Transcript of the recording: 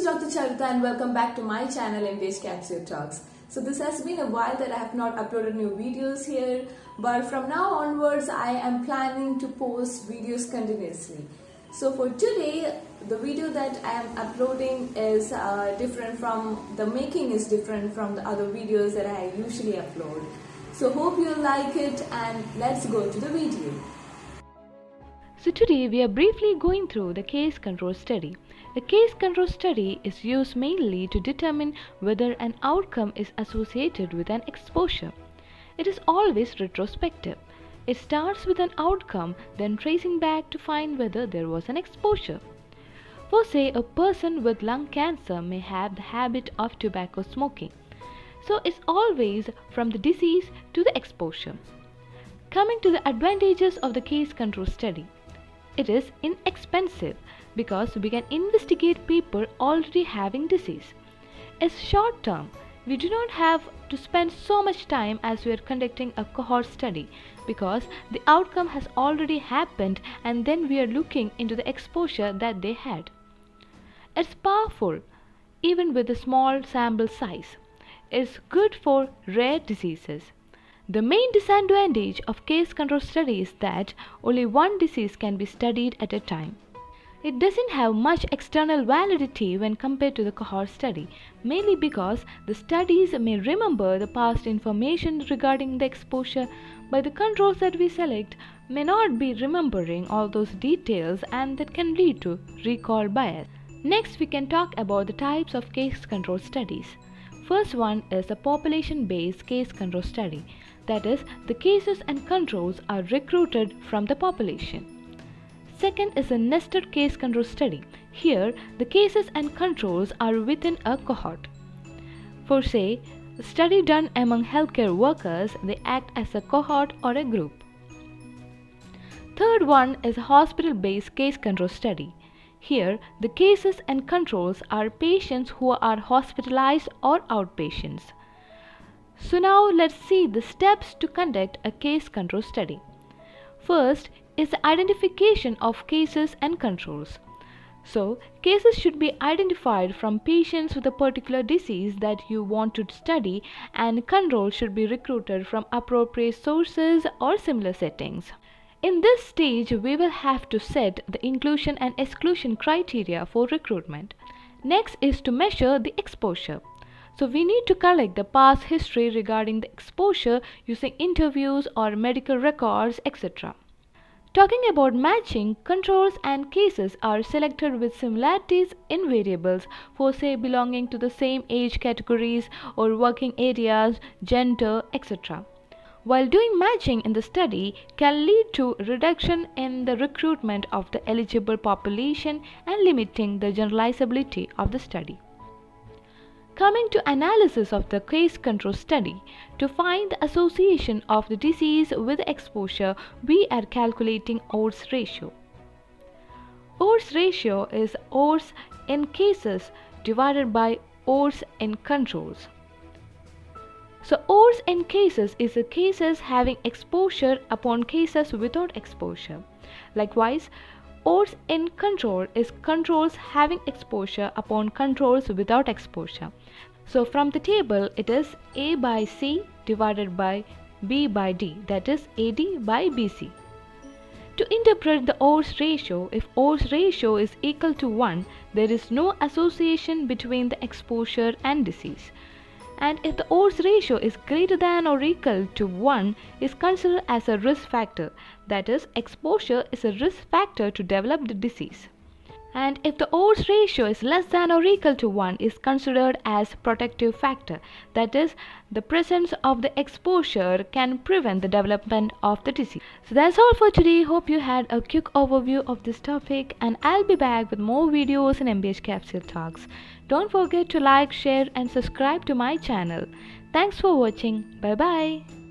is Dr. Charita and welcome back to my channel MBH Capsule Talks. So this has been a while that I have not uploaded new videos here, but from now onwards I am planning to post videos continuously. So for today, the video that I am uploading is different from, the making is different from the other videos that I usually upload. So hope you like it and let's go to the video. So today we are briefly going through the case control study. The case control study is used mainly to determine whether an outcome is associated with an exposure. It is always retrospective. It starts with an outcome, then tracing back to find whether there was an exposure. For say, a person with lung cancer may have the habit of tobacco smoking. So it's always from the disease to the exposure. Coming to the advantages of the case control study. It is inexpensive because we can investigate people already having disease. It's short term. We do not have to spend so much time as we are conducting a cohort study because the outcome has already happened and then we are looking into the exposure that they had. It's powerful even with a small sample size. It's good for rare diseases. The main disadvantage of case control study is that only one disease can be studied at a time. It doesn't have much external validity when compared to the cohort study, mainly because the studies may remember the past information regarding the exposure, but the controls that we select may not be remembering all those details, and that can lead to recall bias. Next, we can talk about the types of case control studies. First one is a population-based case control study. That is, the cases and controls are recruited from the population. Second is a nested case control study. Here, the cases and controls are within a cohort. For say, a study done among healthcare workers, they act as a cohort or a group. Third one is a hospital-based case control study. Here, the cases and controls are patients who are hospitalized or outpatients. So now let's see the steps to conduct a case control study. First is the identification of cases and controls. So, cases should be identified from patients with a particular disease that you want to study, and controls should be recruited from appropriate sources or similar settings. In this stage, we will have to set the inclusion and exclusion criteria for recruitment. Next is to measure the exposure. So we need to collect the past history regarding the exposure using interviews or medical records, etc. Talking about matching, controls and cases are selected with similarities in variables for say belonging to the same age categories or working areas, gender, etc. While doing matching in the study can lead to reduction in the recruitment of the eligible population and limiting the generalizability of the study. Coming to analysis of the case control study, to find the association of the disease with exposure, we are calculating odds ratio. Odds ratio is odds in cases divided by odds in controls. So odds in cases is the cases having exposure upon cases without exposure. Likewise, odds in control is controls having exposure upon controls without exposure. So from the table it is A by C divided by B by D, that is AD by BC. To interpret the odds ratio, if odds ratio is equal to 1, there is no association between the exposure and disease. And if the odds ratio is greater than or equal to 1, is considered as a risk factor, that is, exposure is a risk factor to develop the disease. And if the odds ratio is less than or equal to 1, is considered as protective factor, that is, the presence of the exposure can prevent the development of the disease. So that's all for today. Hope you had a quick overview of this topic, and I'll be back with more videos in MBH Capsule Talks. Don't forget to like, share and subscribe to my channel. Thanks for watching. Bye bye.